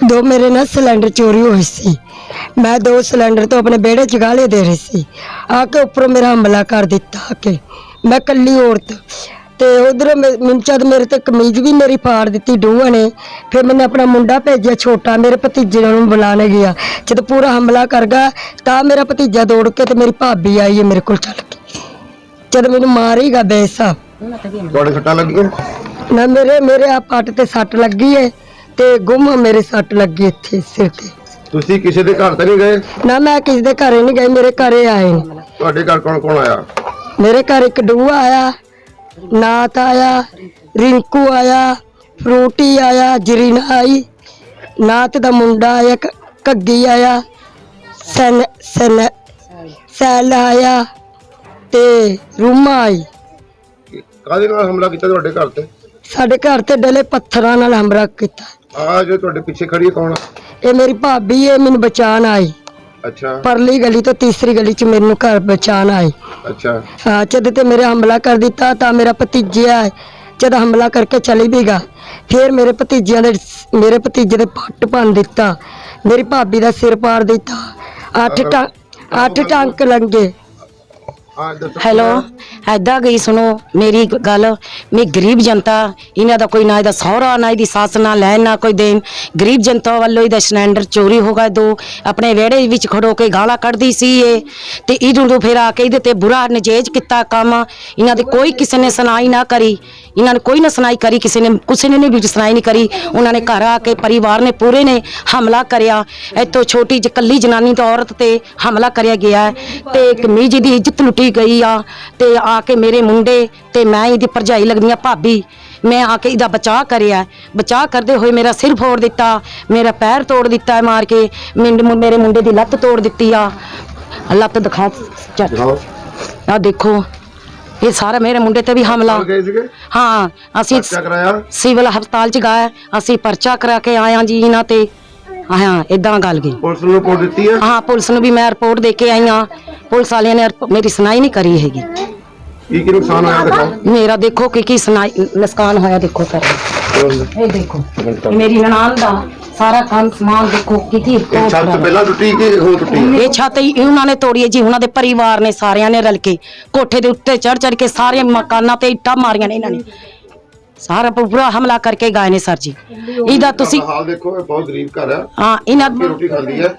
दो मेरे ना सिलेंडर चोरी हुई सी। मैं 2 सिलेंडर तो अपने बेड़े च गाले दे रही सी, आके ऊपर मेरा हमला कर दिता। आके मैं कल्ली औरत ते उधर मिंचा मेरे ते कमीज भी मेरी फाड़ दी डूआ ने। फिर मैंने अपना मुंडा भेजा छोटा, मेरे भतीजे ਨੂੰ बुलाने गया। जब पूरा हमला कर गया तो मेरा भतीजा दौड़ के तो मेरी भाभी आई है मेरे को चल के, जब मैंने मारेगा बेसा सट्टा लगी ना मेरे आ पट ते सट लगी है ते गुम मेरे सट लगी इत्थे सिर ते। ਤੁਸੀਂ ਕਿਸੇ ਦੇ ਘਰ ਤਾਂ ਨਹੀਂ ਗਏ? ना मैं किसी दे घरे नहीं गई, मेरे घरे आए ने। ਤੁਹਾਡੇ ਘਰ ਕੌਣ ਕੌਣ ਆਇਆ? मेरे घर एक डूआ आया, नाथ आया, रिंकू आया, फ्रूटी आया, जरीना आई, नाथ दा मुंडा आया, घग्गी आया, सन सन सैल आया ते रूमा आई। ਕਾਹਦੇ ਨਾਲ ਹਮਲਾ ਕੀਤਾ ਤੁਹਾਡੇ ਘਰ ਤੇ? साडे घर ते डले पत्थरां नाल हमला कीता। ਆ ਜੋ ਤੁਹਾਡੇ ਪਿੱਛੇ ਖੜੀ ਹੈ ਕੌਣ? ये मेरी भाभी है, मैनू बचान आई। अच्छा परली गली तो तीसरी गली च मेनू घर बचान आई। अच्छा हाँ, जद ते मेरे हमला कर दिता तो मेरा भतीजा है, जद हमला करके चली भी गया। फिर मेरे भतीजे दे पट भन दिता, मेरी भाभी का सिर पाड़ दिता, 8 टंक लंगे। हाँ दसो। ਹੈਲੋ ਐਦਾਂ ਗਈ ਸੁਣੋ ਮੇਰੀ ਗੱਲ। ਮੈਂ ਗਰੀਬ ਜਨਤਾ, ਇਹਨਾਂ ਦਾ ਕੋਈ ਨਾ ਇਹਦਾ ਸਹੁਰਾ ਨਾ ਇਹਦੀ ਸੱਸ ਨਾ ਲੈਣ ਨਾ ਕੋਈ ਦੇਣ, ਗਰੀਬ ਜਨਤਾ ਵੱਲੋਂ ਇਹਦਾ ਸਿਲੰਡਰ ਚੋਰੀ ਹੋ ਗਿਆ। 2 ਆਪਣੇ ਵਿਹੜੇ ਵਿੱਚ ਖੜੋ ਕੇ ਗਾਲਾਂ ਕੱਢਦੀ ਸੀ ਇਹ, ਤੇ ਇਹਨੂੰ ਫਿਰ ਆ ਕੇ ਇਹਦੇ ਤੇ ਬੁਰਾ ਨਜੇਜ ਕੀਤਾ ਕੰਮ। ਇਹਨਾਂ ਦੇ ਕੋਈ ਕਿਸੇ ਨੇ ਸੁਣਾਈ ਨਾ ਕਰੀ, ਇਹਨਾਂ ਨੇ ਕੋਈ ਨਾ ਸੁਣਾਈ ਕਰੀ, ਕਿਸੇ ਨੇ ਵੀ ਸੁਣਾਈ ਨਹੀਂ ਕਰੀ। ਉਹਨਾਂ ਨੇ ਘਰ ਆ ਕੇ ਪਰਿਵਾਰ ਨੇ ਪੂਰੇ ਨੇ ਹਮਲਾ ਕਰਿਆ। ਇੱਥੋਂ ਛੋਟੀ ਜਿਹੀ ਇਕੱਲੀ ਜਨਾਨੀ ਤੋਂ ਔਰਤ ਤੇ ਹਮਲਾ ਕਰਿਆ ਗਿਆ ਤੇ ਕਮੀਜ਼ ਦੀ ਇੱਜ਼ਤ ਲੁੱਟੀ ਗਈ ਆ। ਤੇ ਆ ਕੇ ਮੇਰੇ ਮੁੰਡੇ ਤੇ ਮੈਂ ਇਹਦੀ ਭਰਜਾਈ ਲੱਗਦੀ ਆ ਭਾਬੀ, मैं आके इदा बचा करिया, बचा करते हुए मेरा सिर फोड़ दिता, मेरा पैर तोड़ दिता मार के, मेरे मुंडे की लत्त तोड़ दी आ। लत्त दिखा आ देखो, ये सारा मेरे मुंडे ते भी हमला। हाँ असी सिविल हस्पताल च गए, असी पर्चा करा के आए जी इन्हां ते। हाँ इदा गल गई। पुलिस नूं रिपोर्ट दित्ती है? हाँ पुलिस नूं भी मैं रिपोर्ट दे के आई हाँ। पुलिस वाले ने मेरी सुनाई नहीं करी हैगी। की नुकसान होया दिखाओ? मेरा देखो की सुनाई नुकसान होया देखो सर, ये देखो मेरी ननान दा सारा काम समान देखो की छत पहला टुटी कि हुण टुटी? ये छत उन्होंने तोड़ी है जी, उन्होंने परिवार ने सारिया ने रल के कोठे दे उत्ते चढ़ के सारे मकाना ते इट्टां मारियां ने इन्होंने, सारा पूरा हमला करके गए ने सर जी। इहदा तुसी हाल देखो, बहुत गरीब घर है। हां इन्हां रोटी खांदी है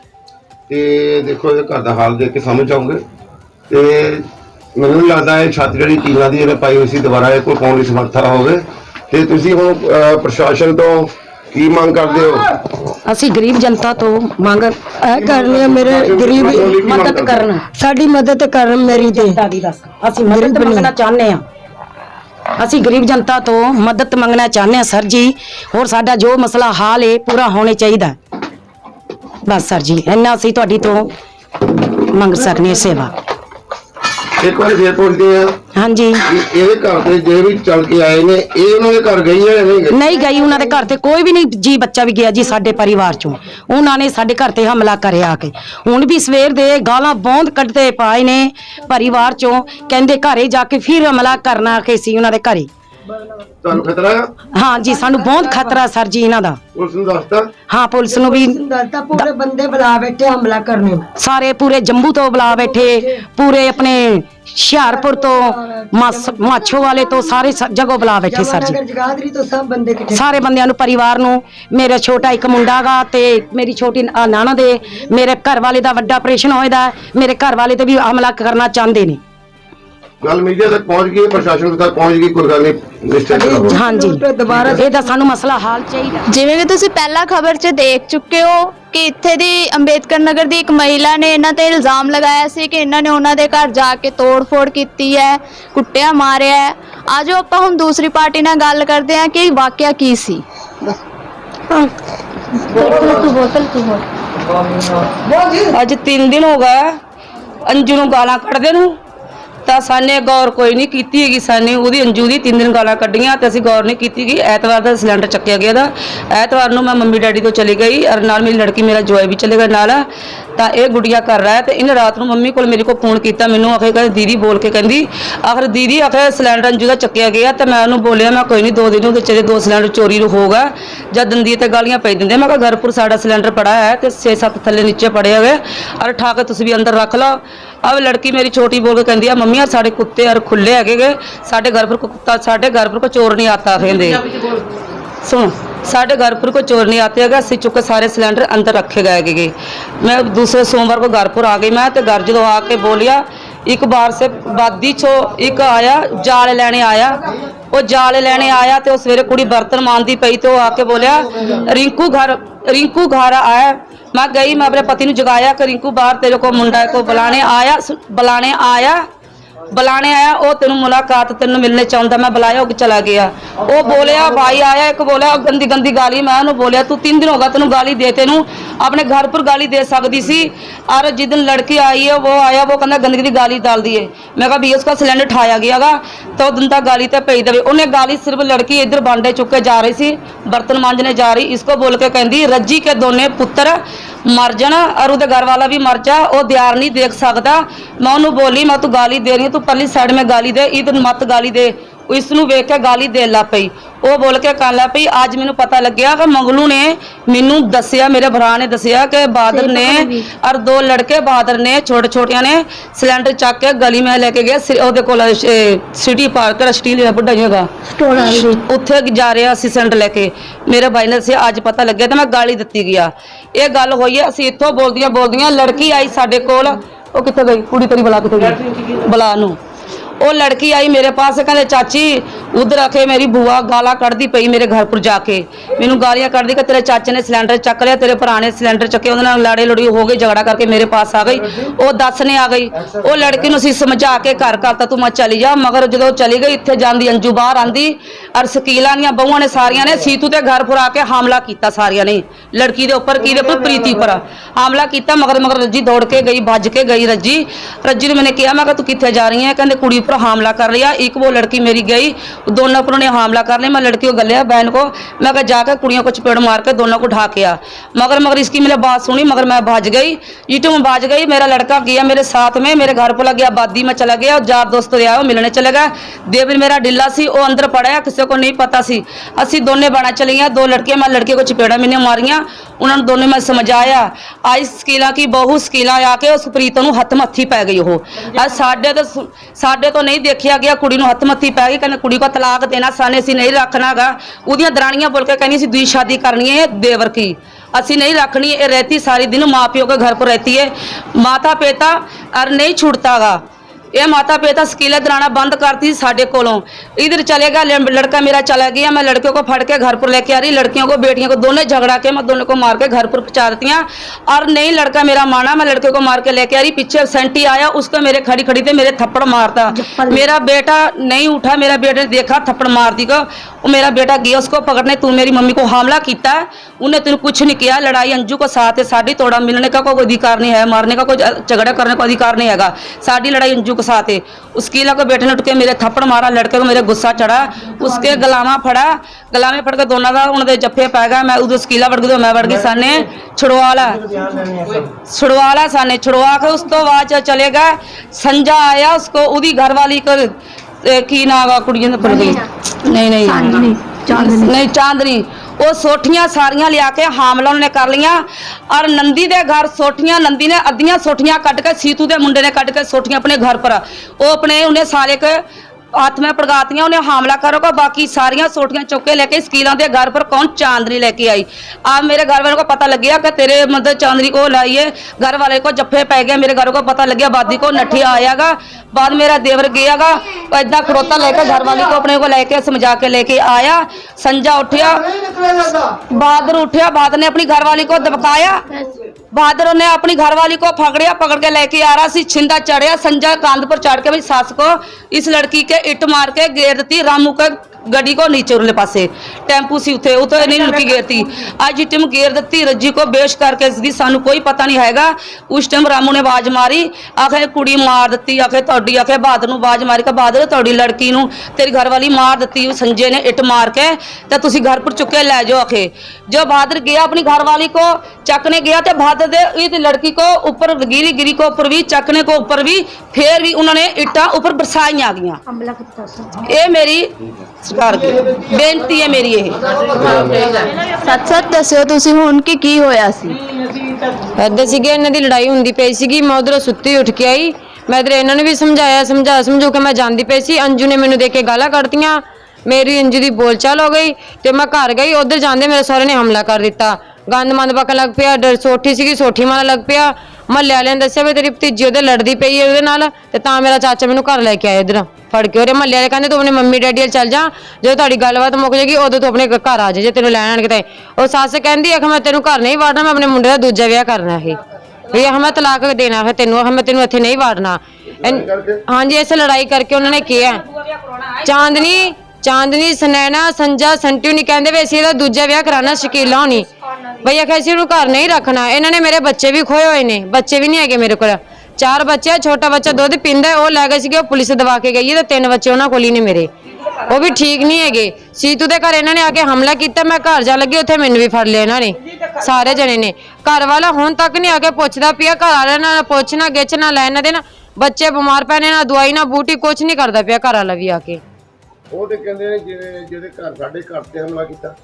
ते देखो ये घर दा हाल देख के समझ जाओगे। ते ਮੈਨੂੰ ਨਹੀਂ ਲੱਗਦਾ ਇਹ ਛੱਤ ਜਿਹੜੀ ਟੀਨਾਂ ਦੀ ਇਹਨੇ ਪਾਈ ਹੋਈ ਸੀ ਦੁਬਾਰਾ ਇਹ ਕੋਲ ਪਾਉਣ ਦੀ ਸਮਰੱਥਾ ਹੋਵੇ। ਤੇ ਤੁਸੀਂ ਹੁਣ ਪ੍ਰਸ਼ਾਸਨ ਤੋਂ ਕੀ ਮੰਗ ਕਰਦੇ ਹੋ? ਅਸੀਂ ਗਰੀਬ ਜਨਤਾ ਤੋਂ ਮੰਗ करनी है, मेरे गरीब ਮਦਦ ਕਰਨ, साडी मदद करन मेरी दे। ਜਨਤਾ ਦੀ ਦੱਸ ਅਸੀਂ ਮਦਦ ਮੰਗਣਾ ਚਾਹੁੰਦੇ ਆ, ਅਸੀਂ ਗਰੀਬ ਜਨਤਾ ਤੋਂ ਮਦਦ ਮੰਗਣਾ ਚਾਹੁੰਦੇ ਆ ਸਰ ਜੀ। ਹੋਰ ਸਾਡਾ ਜੋ ਮਸਲਾ ਹਾਲ ਹੈ ਪੂਰਾ ਹੋਣੇ ਚਾਹੀਦਾ ਬਸ ਸਰ ਜੀ, ਇੰਨਾ ਅਸੀਂ ਤੁਹਾਡੀ ਤੋਂ ਮੰਗ ਸਕਨੇ ਸੇਵਾ। एक बार फिर पूछते हैं हाँ जी, ये घर से जो भी चल के आए ने ये उन्होंने घर गई है नहीं गई? उन्होंने घर ते कोई भी नहीं जी, बच्चा भी गया जी साडे परिवार चों। उन्होंने साडे घर ते हमला करे आके, हुण भी सवेर दे गालां बौंद कड्डदे पाए ने परिवार चों, कहंदे घरे जाके फिर हमला करना के सी उन्हां दे घरे। ਤੁਹਾਨੂੰ ਖਤਰਾ ਹੈ? हाँ जी सानू बहुत खतरा सर जी इन्हां दा। ਪੁਲਿਸ ਨੂੰ ਦੱਸਦਾ? हाँ पुलिस नूं भी दसदा, पूरे बंदे बुला बैठे हमला करने, सारे पूरे जम्मू तो बुला बैठे, पूरे अपने हुशियारपुर तो माछो वाले तो सारे जगह बुला बैठे सर जी। जगाधरी तो सब बंदे इकट्ठे, सारे बंदियां नूं परिवार नूं, मेरा छोटा एक मुंडा गा ते मेरी छोटी नाना दे, मेरे घर वाले दा वड्डा ऑपरेशन होएदा, मेरे घर वाले ते भी हमला करना चाहते ने। गल मीडिया तक पहुंच गई, प्रशासन तक पहुंच गई, कोई गल नहीं निश्चित करो। हाँ जी दोबारा ਇਹਦਾ ਸਾਨੂੰ ਮਸਲਾ ਹਾਲ ਚਾਹੀਦਾ। ਜਿਵੇਂ ਕਿ ਤੁਸੀਂ ਪਹਿਲਾਂ ਖਬਰ 'ਚ ਦੇਖ ਚੁੱਕੇ ਹੋ ਕਿ ਇੱਥੇ ਦੀ ਅੰਬੇਦਕਰ ਨਗਰ ਦੀ ਇੱਕ ਮਹਿਲਾ ਨੇ ਇਹਨਾਂ ਤੇ ਇਲਜ਼ਾਮ ਲਗਾਇਆ ਸੀ ਕਿ ਇਹਨਾਂ ਨੇ ਉਹਨਾਂ ਦੇ ਘਰ ਜਾ ਕੇ ਤੋੜ-ਫੋੜ ਕੀਤੀ ਹੈ, ਕੁੱਟਿਆ ਮਾਰਿਆ ਹੈ। ਆਜੋ ਆਪਾਂ ਹੁਣ ਦੂਸਰੀ ਪਾਰਟੀ ਨਾਲ ਗੱਲ ਕਰਦੇ ਹਾਂ ਕਿ ਵਾਕਿਆ ਕੀ ਸੀ। ਅੱਜ 3 ਦਿਨ ਹੋ ਗਏ ਅੰਜੂ ਨੂੰ ਗਾਲਾਂ ਕੱਢਦੇ ਨੂੰ, ਤਾਂ ਸਾਨੇ ਗੌਰ ਕੋਈ ਨਹੀਂ ਕੀਤੀ ਹੈਗੀ। ਸਾਨੇ ਉਹਦੀ ਅੰਜੂ ਦੀ 3 ਦਿਨ ਗਾਲਾਂ ਕੱਢੀਆਂ ਤੇ ਅਸੀਂ ਗੌਰ ਨਹੀਂ ਕੀਤੀ ਕਿ ਐਤਵਾਰ ਦਾ ਸਿਲੰਡਰ ਚੱਕਿਆ ਗਿਆ ਦਾ। ਐਤਵਾਰ ਨੂੰ ਮੈਂ ਮੰਮੀ ਡੈਡੀ ਤੋਂ ਚਲੀ ਗਈ ਔਰ ਨਾਲ ਮੇਰੀ ਲੜਕੀ ਮੇਰਾ ਜਵਾਈ ਵੀ ਚਲੇ ਗਿਆ ਨਾਲ। ਤਾਂ ਇਹ ਗੁੜੀਆ ਕਰ ਰਿਹਾ ਹੈ। ਤੇ ਇਹਨੇ ਰਾਤ ਨੂੰ ਮੰਮੀ ਕੋਲ ਮੇਰੇ ਕੋਲ ਫੋਨ ਕੀਤਾ, ਮੈਨੂੰ ਆਖੇ ਕਹਿੰਦੀ ਦੀਦੀ ਬੋਲ ਕੇ ਕਹਿੰਦੀ ਆਖਰ ਦੀਦੀ ਆਖੇ ਸਿਲੰਡਰ ਅੰਜੂ ਦਾ ਚੱਕਿਆ ਗਿਆ। ਤੇ ਮੈਂ ਉਹਨੂੰ ਬੋਲਿਆ ਮੈਂ ਕੋਈ ਨਹੀਂ 2 ਦਿਨ ਉਹਦੇ ਚਲੇ 2 ਸਿਲੰਡਰ ਚੋਰੀ ਹੋਗਾ ਜਦ ਦੰਦੀ ਤੇ ਗਾਲੀਆਂ ਪੈ ਦਿੰਦੇ। ਮੈਂ ਕਿਹਾ ਘਰਪੁਰ ਸਾਡਾ सिलेंडर पड़ा है तो 6-7 थले नीचे पड़े हुए और ठा के तुम भी अंदर रख लो। अब लड़की मेरी छोटी बोल के कहती है मम्मी यार साढ़े कुत्ते यार खुले है साढ़े घर पर को कुत्ता साढ़े घर पर को चोर नहीं आता कहते सुन साढ़े घर पर को चोर नहीं आते है असं चुके सारे सिलेंडर अंदर रखे गए। मैं दूसरे सोमवार को घरपुर आ गई मैं तो घर जो आके बोलिया एक बार से बादी छो एक आया जाल लैने आया वो जाल लैने आया तो सवेरे कुड़ी बर्तन मानती पई तो आके बोलिया रिंकू घर आया। मैं गई मैं अपने पति ने जगाया कि रिंकू बाहर तेरे को मुंडा को बुलाने आया वो तेन मुलाकात तेन मिलने चाहता मैं बुलाया वो चला गया। वो बोलिया भाई आया एक बोलिया गंदी गंदी गाली मैं उन्होंने बोलिया तू 3 दिन होगा तेन गाली दे तेनू अपने घर पर गाली दे सकती सी। और जिस दिन लड़की आई है वो आया वो कहना गंदगी की गाली डाल दी है। मैं कहा भैया उसका सिलेंडर उठाया गया गा तो दिन तक गाली तो पई दे उन्हें गाली सिर्फ लड़की इधर बांडे चुके जा रही सी बर्तन मांजने जा रही इसको बोल के कहती रज्जी के दोने पुत्र मर जाना और उधर घर वाला भी मर जा वो दयार नहीं देख सकता। मैं उन्होंने बोली मैं तू गाली दे रही तू पहली साइड में गाली दे इधर मत गाली दे इसनू वेख के गाली दे ला पई। वो बोल के कहन लग पई आज मैनू पता लग गया कि मंगलू ने मैनू दसिया मेरे भरा ने दसिया कि बहादुर ने और 2 लड़के बहादुर ने छोटे छोटिया ने सिलेंडर चक के गली में लेके गए ਉਹਦੇ ਕੋਲ सिटी पार्क स्टील बुढ़ा जगह उत्थे जा रहे असं सिलेंडर लेके मेरे भाई ने दसिया अज पता लगे तो मैं गाली दिती गया। ये गल हुई है असं इतों बोलदियां लड़की आई साडे कोल वो कित्थे गई कुड़ी तेरी बला कित्थे गई बला नू वो लड़की आई मेरे पास कहते चाची उधर आके मेरी बुआ गाला कढ़दी पई मेरे घर पर जाके मैनू गालियां कढ़दी कि तेरे चाचे ने सिलेंडर चक लिया तेरे भरा ने सिलेंडर चके उन्होंने लाड़े लड़ी हो गई झगड़ा करके मेरे पास आ गई वो दसने आ गई। वो लड़की नूं समझा के घर करता तू मैं चली जा मगर जो चली गई इत्थे जांदी अंजू बाहर आंदी और शकीला दियां बहुआं ने सारियां ने सीतू के घर पर आके हमला किया सारियां ने लड़की के उपर की प्रीति पर हमला किया मगर मगर रज्जी दौड़ के गई भज के गई रज्जी ने मैंने कहा मैं तू कित्थे जा रही है कहते कुड़ी पर हमला कर लिया। एक वो लड़की मेरी गई दोनों पर उन्होंने हमला कर लिया। मैं लड़की को गलिया बहन को मैं कहा जाकर कुड़ियों को चपेड़ मार के दोनों को ढा के आ मगर इसकी मैंने बात सुनी मगर मैं भाज गई ईटों में भाज गई। मेरा लड़का गया मेरे साथ में मेरे घर पर लग गया आबादी में चला गया और 4 दोस्त आया वो मिलने चले गया। देवर मेरा डिल्ला सी वो अंदर पड़ा किसी को नहीं पता सी असी दोनों बना चली गया 2 लड़कियां मैं लड़के को चपेड़ा मैंने मारिया उन्होंने दोनों मैं समझाया आई स्कीला की बहु स्कीला आके उस प्रीत नूं हथ मत्थी पै गई वो साडे तो नहीं देखा गया कुड़ी नूं हथ मत्थी पै गई कहने कुड़ी को तलाक देना साने असीं नहीं रखना गा उहदियां दराणियां बोल के कहनी असीं दूई शादी करनी है देवर की असीं नहीं रखनी ये रहती सारी दिन माँ प्यो के घर पर रहती है माता पिता और नहीं छूटता गा ये माता पिता स्कीलें दराना बंद करती साढ़े कोलों इधर चलेगा लड़का मेरा चला गया मैं लड़कियों को फड़ के घर पर लेके आ रही लड़कियों को बेटियों को दोनों झगड़ा के मैं दोनों को मार के घर पर पहुंचा देती हैं और नहीं लड़का मेरा माना मैं लड़के को मार के लेके आ रही पीछे सेंटी आया उसको मेरे खड़ी खड़ी थे मेरे थप्पड़ मारता मेरा बेटा नहीं उठा मेरा बेटे ने देखा थप्पड़ मार दी को मेरा बेटा गया उसको पकड़ने तू मेरी मम्मी को हमला किया उन्हें तेन कुछ नहीं किया लड़ाई अंजू को साथ है साड़ी तोड़ा मिलने का कोई अधिकार नहीं है मारने का कोई झगड़ा करने का अधिकार नहीं है साड़ी लड़ाई अंजू के साथ है। उसकी को बेटे ने उठ के मेरे थप्पड़ मारा लड़के को मेरे गुस्सा चढ़ा उसके गलामा फड़ा गलामे फड़ के दोनों का उन्होंने जफ्फे पै गया मैं उधर स्कीला बढ़ गई तो मैं बढ़ गई साने छुड़वाला साने छुड़वा के उस तो बाद चलेगा संजा आया उसको उदी घरवाली को की ना कुड़ी पड़ गई नहीं चांदनी वो सोठियां सारियां लिया के हामला उन्होंने कर लिया और नंदी दे घर सोठियां नंदी ने अद्धियां सोठियां कट के सीतू दे मुंडे ने कट के सोठियां अपने घर पर वो अपने उन्हें सारे के हाथ में पड़गातियां उन्हें हमला करोगा बाकी सारियां सोटियां चौके लेके स्कीलों के घर पर कौन चांदनी लेके आई। अब मेरे घर वालों को पता लग गया कि तेरे मतलब चांदनी को लाई है घर वाले को जफ्फे पै गए मेरे घर को पता लग गया बादी को नठी आयागा बाद मेरा देवर गयागा इतना खड़ोता लेकर घर वाली को अपने को लेके समझा के लेके आया। संजा उठिया बहादुर उठिया बहादुर ने अपनी घरवाली को दबकाया बहादुर ने अपनी घरवाली को पकड़िया पकड़ के लेके आ रहा सी छिंदा चढ़िया संजा कांध पर चढ़ के भाई सास को इस लड़की के इट मार के घेर दी रामू के ਗੱਡੀ ਕੋ ਨੀਚੇ ਉਰਲੇ ਪਾਸੇ ਟੈਂਪੂ ਸੀ ਉੱਥੇ ਉਹ ਤਾਂ ਨਹੀਂ ਲੁਕੀ ਗਈ ਤੀ ਅੱਜ ਟਿਮ ਗੇਰ ਦਿੱਤੀ ਰੱਜੀ ਕੋ ਬੇਸ਼ ਕਰਕੇ ਇਸਦੀ ਸਾਨੂੰ ਕੋਈ ਪਤਾ ਨਹੀਂ ਹੈਗਾ ਉਸ ਟਾਈਮ ਰਾਮੂ ਨੇ ਆਵਾਜ਼ ਮਾਰੀ ਆਖੇ ਕੁੜੀ ਮਾਰ ਦਿੱਤੀ ਆਖੇ ਤੁਹਾਡੀ ਆਖੇ ਬਹਾਦਰ ਨੂੰ ਆਵਾਜ਼ ਮਾਰੀ ਕਿ ਬਹਾਦਰ ਤੁਹਾਡੀ ਲੜਕੀ ਨੂੰ ਤੇਰੀ ਘਰਵਾਲੀ ਮਾਰ ਦਿੱਤੀ ਸੰਜੇ ਨੇ ਇੱਟ ਮਾਰ ਕੇ ਤੇ ਤੁਸੀਂ घर पर चुके ले जाओ आखे जो बहादुर गया अपनी घरवाली को चकने गया तो बहादुर दे इस लड़की को ऊपर गिरी को ऊपर भी चकने को ऊपर भी फिर भी उन्होंने इट्टा ऊपर बरसाई आ गई ये मेरी सरकार की बेनती है मेरी ये ਸੱਚ ਸੱਚ ਦੱਸਿਓ ਤੁਸੀਂ ਹੁਣ ਕੀ ਹੋਇਆ ਸੀ ਏਦਾਂ ਸੀਗੇ ਇਹਨਾਂ ਦੀ ਲੜਾਈ ਹੁੰਦੀ ਪਈ ਸੀਗੀ ਮੈਂ ਉਧਰੋਂ ਸੁੱਤੀ ਉੱਠ ਕੇ ਆਈ ਮੈਂ ਇਧਰ ਇਹਨਾਂ ਨੂੰ ਵੀ ਸਮਝੋ ਕੇ ਮੈਂ ਜਾਂਦੀ ਪਈ ਸੀ ਅੰਜੂ ਨੇ ਮੈਨੂੰ ਦੇਖ ਕੇ ਗਾਲਾਂ ਕੱਢਤੀਆਂ ਮੇਰੀ ਅੰਜੂ ਦੀ ਬੋਲਚਾਲ ਹੋ ਗਈ ਤੇ ਮੈਂ ਘਰ ਗਈ ਉਧਰ ਜਾਂਦੇ ਮੇਰੇ ਸਹੁਰੇ ਨੇ ਹਮਲਾ ਕਰ ਦਿੱਤਾ ਗੰਦ ਮੰਦ ਪੱਕਣ ਲੱਗ ਪਿਆ ਸੋਠੀ ਸੀਗੀ ਸੋਠੀ ਮਾਰਨ ਲੱਗ ਪਿਆ ਮਹੱਲੇ ਵਾਲਿਆਂ ਨੇ ਦੱਸਿਆ ਵੀ ਤੇਰੀ ਭਤੀਜੀ ਉਹਦੇ ਲੜਦੀ ਪਈ ਹੈ ਉਹਦੇ ਨਾਲ ਤੇ ਤਾਂ ਮੇਰਾ ਚਾਚਾ ਮੈਨੂੰ ਘਰ ਲੈ ਕੇ ਆਇਆ ਇਧਰ ਫੜ ਕੇ ਉਹਦੇ ਮਹੱਲੇ ਵਾਲੇ ਕਹਿੰਦੇ ਤੂੰ ਆਪਣੇ ਮੰਮੀ ਡੈਡੀ ਨਾਲ ਚੱਲ ਜਾ ਜਦੋਂ ਤੁਹਾਡੀ ਗੱਲਬਾਤ ਮੁੱਕ ਜਾਏਗੀ ਉਦੋਂ ਤੂੰ ਆਪਣੇ ਘਰ ਆ ਜਾ ਜੇ ਤੈਨੂੰ ਲੈਣ ਆਣ ਕਿਤੇ ਉਹ ਸੱਸ ਕਹਿੰਦੀ ਆ ਕਿ ਮੈਂ ਤੈਨੂੰ ਘਰ ਨਹੀਂ ਵਾੜਨਾ ਮੈਂ ਆਪਣੇ ਮੁੰਡੇ ਦਾ ਦੂਜਾ ਵਿਆਹ ਕਰਨਾ ਹੈ ਵੀ ਆਹ ਮੈਂ ਤਲਾਕ ਦੇਣਾ ਹੈ ਤੈਨੂੰ ਮੈਂ ਤੈਨੂੰ ਇੱਥੇ ਨਹੀਂ ਵਾੜਨਾ ਹਾਂਜੀ ਇਸ ਲੜਾਈ ਕਰਕੇ ਉਹਨਾਂ ਨੇ ਕਿਹਾ ਚਾਂਦਨੀ ਸਨੈਣਾ ਸੰਜਾ ਸੰਟੂ ਨਹੀਂ ਕਹਿੰਦੇ ਵੀ ਅਸੀਂ ਇਹਦਾ ਦੂਜਾ ਵਿਆਹ ਕਰਾਣਾ ਸ਼ਕੀਲਾ ਹੋਣੀ ਭਈ ਆਖਿਆ ਅਸੀਂ ਉਹਨੂੰ ਘਰ ਨਹੀਂ ਰੱਖਣਾ ਇਹਨਾਂ ਨੇ ਮੇਰੇ ਬੱਚੇ ਵੀ ਖੋਏ ਹੋਏ ਨੇ ਬੱਚੇ ਵੀ ਨਹੀਂ ਹੈਗੇ ਮੇਰੇ ਕੋਲ 4 ਬੱਚੇ ਛੋਟਾ ਬੱਚਾ ਦੁੱਧ ਪੀਂਦਾ ਉਹ ਲੈ ਗਏ ਸੀਗੇ ਉਹ ਪੁਲਿਸ ਦਵਾ ਕੇ ਗਈ ਹੈ ਤੇ 3 ਬੱਚੇ ਉਹਨਾਂ ਕੋਲ ਹੀ ਨੇ ਮੇਰੇ ਉਹ ਵੀ ਠੀਕ ਨਹੀਂ ਹੈਗੇ ਸੀਤੂ ਦੇ ਘਰ ਇਹਨਾਂ ਨੇ ਆ ਕੇ ਹਮਲਾ ਕੀਤਾ ਮੈਂ ਘਰ ਜਾ ਲੱਗੀ ਉੱਥੇ ਮੈਨੂੰ ਵੀ ਫੜ ਲਿਆ ਇਹਨਾਂ ਨੇ ਸਾਰੇ ਜਣੇ ਨੇ ਘਰ ਵਾਲਾ ਹੁਣ ਤੱਕ ਨਹੀਂ ਆ ਕੇ ਪੁੱਛਦਾ ਪਿਆ ਘਰ ਵਾਲਿਆਂ ਨਾਲ ਪੁੱਛਣਾ ਗਿੱਛਣਾ ਲੈਣਾ ਦੇਣਾ ਬੱਚੇ ਬਿਮਾਰ ਪੈਣੇ ਨਾ ਦਵਾਈ ਨਾ ਬੂਟੀ ਕੁਝ ਨਹੀਂ ਕਰਦਾ ਪਿਆ ਘਰ ਵਾਲਾ ਵੀ ਆ ਕੇ ਉਹ ਤੇ ਕਹਿੰਦੇ ਨੇ ਜਿਹਦੇ ਘਰ ਸਾਡੇ ਘਰ ਤੇ ਹਮਲਾ ਕੀਤਾ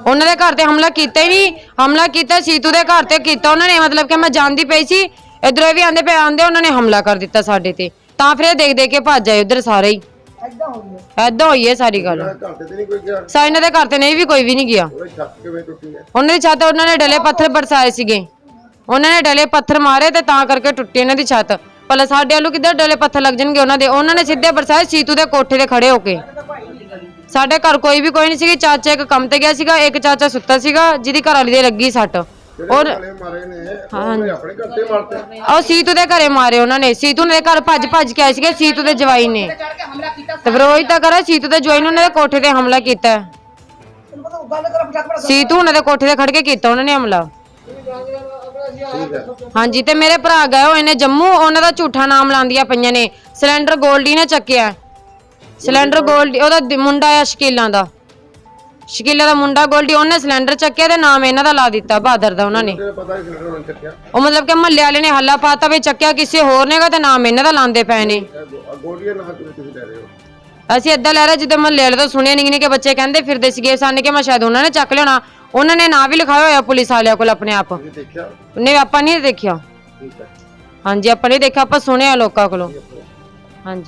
ਉਹਨਾਂ ਦੇ ਘਰ ਤੇ ਹਮਲਾ ਕੀਤਾ ਹੀ ਨਹੀਂ ਹਮਲਾ ਕੀਤਾ ਸੀਤੂ ਦੇ ਘਰ ਤੇ ਕੀਤਾ ਉਹਨਾਂ ਨੇ ਮਤਲਬ ਕਿ ਮੈਂ ਜਾਂਦੀ ਪਈ ਸੀ ਇਧਰੋਂ ਵੀ ਆਂਦੇ ਉਹਨਾਂ ਨੇ ਹਮਲਾ ਕਰ ਦਿੱਤਾ ਸਾਡੇ ਤੇ ਤਾਂ ਫਿਰ ਦੇਖ ਦੇਖ ਕੇ ਭੱਜ ਆਏ ਉਧਰ ਸਾਰੇ ਹੀ ਏਦਾਂ ਹੋਈ ਹੈ ਸਾਰੀ ਗੱਲ ਘਰ ਤੇ ਨਹੀਂ ਕੋਈ ਗਿਆ ਇਹਨਾਂ ਦੇ ਘਰ ਤੇ ਨਹੀਂ ਵੀ ਕੋਈ ਵੀ ਨਹੀਂ ਗਿਆ ਉਹਦੀ ਛੱਤ ਕਿਵੇਂ ਟੁੱਟੀ ਹੈ ਉਹਨਾਂ ਦੀ ਛੱਤ ਉਹਨਾਂ ਨੇ ਡਲੇ ਪੱਥਰ ਬਰਸਾਏ ਸੀਗੇ ਉਹਨਾਂ ਨੇ ਡਲੇ ਪੱਥਰ ਮਾਰੇ ਤੇ ਤਾਂ ਕਰਕੇ ਟੁੱਟੀ ਇਹਨਾਂ ਦੀ ਛੱਤ ਭਲਾ ਸਾਡੇ ਵੱਲੋਂ ਕਿੱਧਰ ਡਲੇ ਪੱਥਰ ਲੱਗ ਜਾਣਗੇ ਉਹਨਾਂ ਨੇ ਸਿੱਧੇ ਬਰਸਾਏ ਸੀਤੂ ਦੇ ਕੋਠੇ ਤੇ ਖੜੇ ਹੋ ਕੇ ਸਾਡੇ ਘਰ ਕੋਈ ਨਹੀਂ ਸੀਗੀ ਚਾਚਾ ਇੱਕ ਕੰਮ ਤੇ ਗਿਆ ਸੀਗਾ ਇੱਕ ਚਾਚਾ ਸੁੱਤਾ ਸੀਗਾ ਜਿਹਦੀ ਘਰ ਵਾਲੀ ਦੇ ਲੱਗੀ ਸੱਟ ਔਰ ਮਾਰੇ ਨੇ ਉਹਨੇ ਆਪਣੇ ਘਰ ਤੇ ਮਾਰਤੇ ਉਹ ਸੀਤੂ ਦੇ ਘਰੇ ਮਾਰੇ ਉਹਨਾਂ ਨੇ ਸੀਤੂ ਦੇ ਘਰ ਭੱਜ ਕੇ ਆਏ ਸੀਗੇ ਸੀਤੂ ਦੇ ਜਵਾਈ ਨੇ ਤੇ ਫਿਰ ਉਹੀ ਤਾਂ ਕਰਾ ਸੀਤੂ ਦੇ ਜਵਾਈ ਨੇ ਉਹਨਾਂ ਦੇ ਕੋਠੇ ਤੇ ਹਮਲਾ ਕੀਤਾ ਸੀਤੂ ਉਹਨਾਂ ਦੇ ਕੋਠੇ ਤੇ ਖੜ ਕੇ ਕੀਤਾ ਉਹਨਾਂ ਨੇ ਹਮਲਾ ਹਾਂਜੀ ਤੇ ਮੇਰੇ ਭਰਾ ਗਏ ਹੋਏ ਨੇ ਜੰਮੂ ਉਹਨਾਂ ਦਾ ਝੂਠਾ ਨਾਮ ਲਾਉਂਦੀਆਂ ਪਈਆਂ ਨੇ ਸਿਲੰਡਰ ਗੋਲਡੀ ਨੇ ਚੱਕਿਆ ਸਿਲੰਡਰ ਗੋਲਡੀ ਉਹਦਾ ਮੁੰਡਾ ਆ ਸ਼ਕੀਲਾ ਦਾ ਮੁੰਡਾ ਗੋਲਡੀ ਉਹਨੇ ਸਿਲੰਡਰ ਚੱਕਿਆ ਤੇ ਨਾਮ ਇਹਨਾਂ ਦਾ ਲਾ ਦਿੱਤਾ ਬਹਾਦਰ ਦਾ ਉਹਨਾਂ ਨੇ ਉਹ ਮਤਲਬ ਕਿ ਮਹੱਲੇ ਵਾਲੇ ਨੇ ਹੱਲਾ ਪਾਤਾ ਵੀ ਚੱਕਿਆ ਕਿਸੇ ਹੋਰ ਨੇਗਾ ਤੇ ਨਾਮ ਇਹਨਾਂ ਦਾ ਲਾਉਂਦੇ ਪਏ ਨੇ ਅਸੀਂ ਏਦਾਂ ਲੈ ਰਹੇ ਜਿੱਦਾਂ ਮਹੱਲੇ ਵਾਲੇ ਤੋਂ ਸੁਣਿਆ ਨਹੀਂ ਕਿ ਬੱਚੇ ਕਹਿੰਦੇ ਫਿਰਦੇ ਸੀਗੇ ਸਾਨੇ ਕਿ ਮੈਂ ਸ਼ਾਇਦ ਉਹਨਾਂ ਨੇ ਚੱਕ ਲਿਆਉਣਾ ਉਹਨਾਂ ਨੇ ਨਾਂ ਵੀ ਲਿਖਾਇਆ ਹੋਇਆ ਪੁਲਿਸ ਵਾਲਿਆਂ ਕੋਲ ਆਪਣੇ ਆਪ ਨਹੀਂ ਆਪਾਂ ਨਹੀਂ ਦੇਖਿਆ ਹਾਂਜੀ ਆਪਾਂ ਨਹੀਂ ਦੇਖਿਆ ਆਪਾਂ ਸੁਣਿਆ ਲੋਕਾਂ ਕੋਲੋਂ ਹਾਂਜੀ